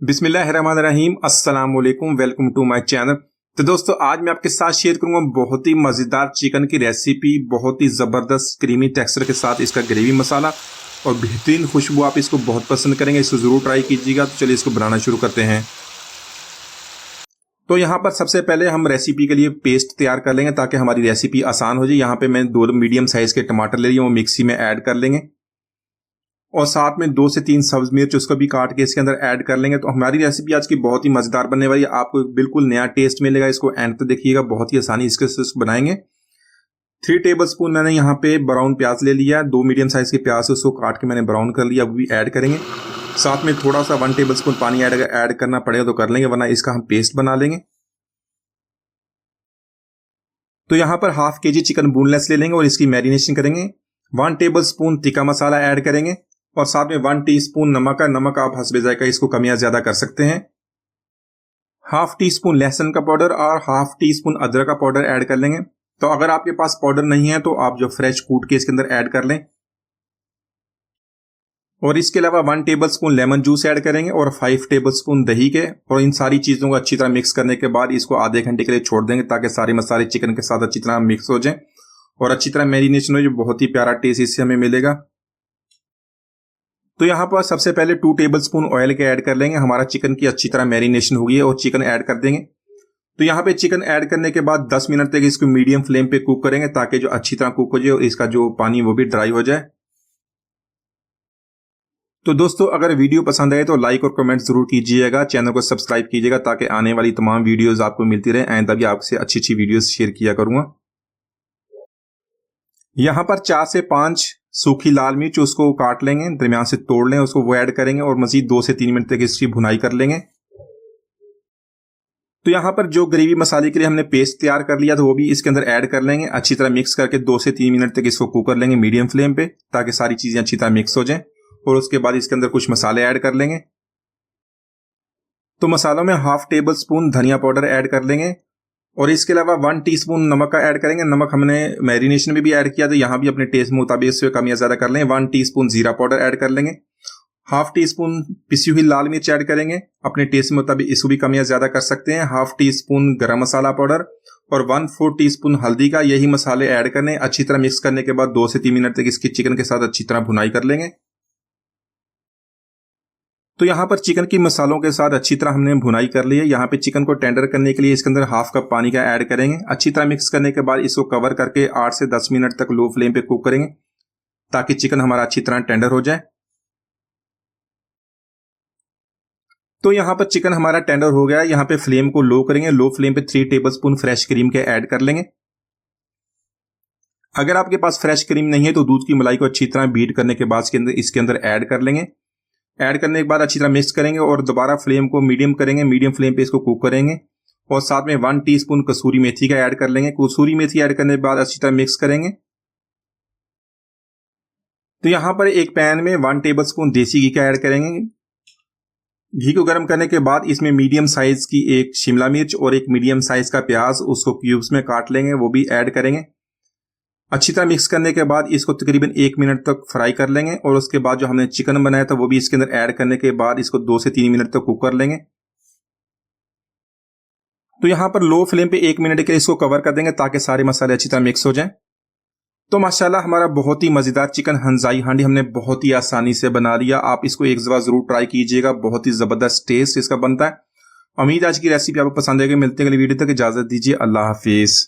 बिस्मिल्लाहिर्रहमानिर्रहीम, अस्सलाम वालेकुम, वेलकम टू माय चैनल। तो दोस्तों, आज मैं आपके साथ शेयर करूंगा बहुत ही मज़ेदार चिकन की रेसिपी, बहुत ही ज़बरदस्त क्रीमी टेक्सचर के साथ इसका ग्रेवी मसाला और बेहतरीन खुशबू। आप इसको बहुत पसंद करेंगे, इसको ज़रूर ट्राई कीजिएगा। तो चलिए इसको बनाना शुरू करते हैं। तो यहाँ पर सबसे पहले हम रेसिपी के लिए पेस्ट तैयार कर लेंगे ताकि हमारी रेसिपी आसान हो जाए। यहाँ पे मैं 2 मीडियम साइज़ के टमाटर ले लिए, वो मिक्सी में ऐड कर लेंगे और साथ में 2 से 3 सब्ज मिर्च उसको भी काट के इसके अंदर ऐड कर लेंगे। तो हमारी रेसिपी आज की बहुत ही मज़ेदार बनने वाली है, आपको बिल्कुल नया टेस्ट मिलेगा। इसको एंड तक देखिएगा, बहुत ही आसानी इसके से बनाएंगे। 3 टेबलस्पून मैंने यहाँ पे ब्राउन प्याज ले लिया, 2 मीडियम साइज़ के प्याज उसको काट के मैंने ब्राउन कर लिया, अब भी ऐड करेंगे। साथ में थोड़ा सा 1 टेबलस्पून पानी ऐड करना पड़ेगा तो कर लेंगे, वरना इसका हम पेस्ट बना लेंगे। तो यहाँ पर हाफ केजी चिकन बोनलेस ले लेंगे और इसकी मैरिनेशन करेंगे। 1 टेबलस्पून तिक्का मसाला ऐड करेंगे और साथ में 1 टीस्पून नमक है। नमक आप हस्बे जायका इसको कम या ज्यादा कर सकते हैं। हाफ टी स्पून लहसुन का पाउडर और हाफ टी स्पून अदरक का पाउडर ऐड कर लेंगे। तो अगर आपके पास पाउडर नहीं है तो आप जो फ्रेश कूट के इसके अंदर ऐड कर लें। और इसके अलावा 1 टेबलस्पून लेमन जूस ऐड करेंगे और 5 टेबलस्पून दही के। और इन सारी चीज़ों को अच्छी तरह मिक्स करने के बाद इसको आधे घंटे के लिए छोड़ देंगे ताकि सारे मसाले चिकन के साथ अच्छी तरह मिक्स हो जाएं और अच्छी तरह मैरिनेशन हो जाए। बहुत ही प्यारा टेस्ट इससे हमें मिलेगा। तो यहाँ पर सबसे पहले 2 टेबलस्पून ऑयल के ऐड कर लेंगे। हमारा चिकन की अच्छी तरह मैरिनेशन हो गई है और चिकन ऐड कर देंगे। तो यहाँ पे चिकन ऐड करने के बाद 10 मिनट तक इसको मीडियम फ्लेम पे कुक करेंगे ताकि जो अच्छी तरह कुक हो जाए और इसका जो पानी वो भी ड्राई हो जाए। तो दोस्तों, अगर वीडियो पसंद आए तो लाइक और कमेंट जरूर कीजिएगा, चैनल को सब्सक्राइब कीजिएगा ताकि आने वाली तमाम वीडियोस आपको मिलती रहे। आइंदा भी आपसे अच्छी अच्छी वीडियोस शेयर किया करूंगा। यहाँ पर 4 से 5 सूखी लाल मिर्च उसको काट लेंगे, दरमियान से तोड़ लें, उसको वो ऐड करेंगे और मजीद 2 से 3 मिनट तक इसकी भुनाई कर लेंगे। तो यहाँ पर जो ग्रेवी मसाले के लिए हमने पेस्ट तैयार कर लिया था वो भी इसके अंदर ऐड कर लेंगे। अच्छी तरह मिक्स करके 2 से 3 मिनट तक इसको कुक कर लेंगे मीडियम फ्लेम पे ताकि सारी चीजें अच्छी तरह मिक्स हो जाएं। और उसके बाद इसके अंदर कुछ मसाले ऐड कर लेंगे। तो मसालों में हाफ टेबल स्पून धनिया पाउडर ऐड कर लेंगे और इसके अलावा 1 टीस्पून नमक का ऐड करेंगे। नमक हमने मैरिनेशन में भी ऐड किया, तो यहाँ भी अपने टेस्ट मुताबिक इससे कम या ज्यादा कर लेंगे। 1 टीस्पून जीरा पाउडर ऐड कर लेंगे। हाफ टी स्पून पिसी हुई लाल मिर्च ऐड करेंगे, अपने टेस्ट मुताबिक इसको भी कम या ज्यादा कर सकते हैं। हाफ टी स्पून गरम मसाला पाउडर और 1/4 टीस्पून हल्दी का, यही मसाले ऐड करने। अच्छी तरह मिक्स करने के बाद 2 से 3 मिनट तक इसकी चिकन के साथ अच्छी तरह भुनाई कर लेंगे। तो यहाँ पर चिकन की मसालों के साथ अच्छी तरह हमने भुनाई कर ली है। यहाँ पे चिकन को टेंडर करने के लिए इसके अंदर हाफ कप पानी का ऐड करेंगे। अच्छी तरह मिक्स करने के बाद इसको कवर करके 8 से 10 मिनट तक लो फ्लेम पे कुक करेंगे ताकि चिकन हमारा अच्छी तरह टेंडर हो जाए। तो यहाँ पर चिकन हमारा टेंडर हो गया है। यहाँ पे फ्लेम को लो करेंगे, लो फ्लेम पे 3 टेबलस्पून फ्रेश क्रीम के ऐड कर लेंगे। अगर आपके पास फ्रेश क्रीम नहीं है तो दूध की मलाई को अच्छी तरह बीट करने के बाद इसके अंदर ऐड कर लेंगे। ऐड करने के बाद अच्छी तरह मिक्स करेंगे और दोबारा फ्लेम को मीडियम करेंगे। मीडियम फ्लेम पे इसको कुक करेंगे और साथ में 1 टीस्पून कसूरी मेथी का ऐड कर लेंगे। कसूरी मेथी ऐड करने के बाद अच्छी तरह मिक्स करेंगे। तो यहाँ पर एक पैन में 1 टेबलस्पून देसी घी का ऐड करेंगे। घी को गर्म करने के बाद इसमें मीडियम साइज की एक शिमला मिर्च और एक मीडियम साइज का प्याज उसको क्यूब्स में काट लेंगे, वो भी ऐड करेंगे। अच्छी तरह मिक्स करने के बाद इसको तकरीबन 1 मिनट तक फ्राई कर लेंगे और उसके बाद जो हमने चिकन बनाया था वो भी इसके अंदर ऐड करने के बाद इसको 2 से 3 मिनट तक कुक कर लेंगे। तो यहाँ पर लो फ्लेम पे 1 मिनट के लिए इसको कवर कर देंगे ताकि सारे मसाले अच्छी तरह मिक्स हो जाएं। तो माशाल्लाह हमारा बहुत ही मजेदार चिकन हंजाई हांडी हमने बहुत ही आसानी से बना लिया। आप इसको एक दफा जरूर ट्राई कीजिएगा, बहुत ही जबरदस्त टेस्ट इसका बनता है। उम्मीद आज की रेसिपी आपको पसंद आएगी। मिलते हैं अगली वीडियो तक, इजाजत दीजिए, अल्लाह हाफिज।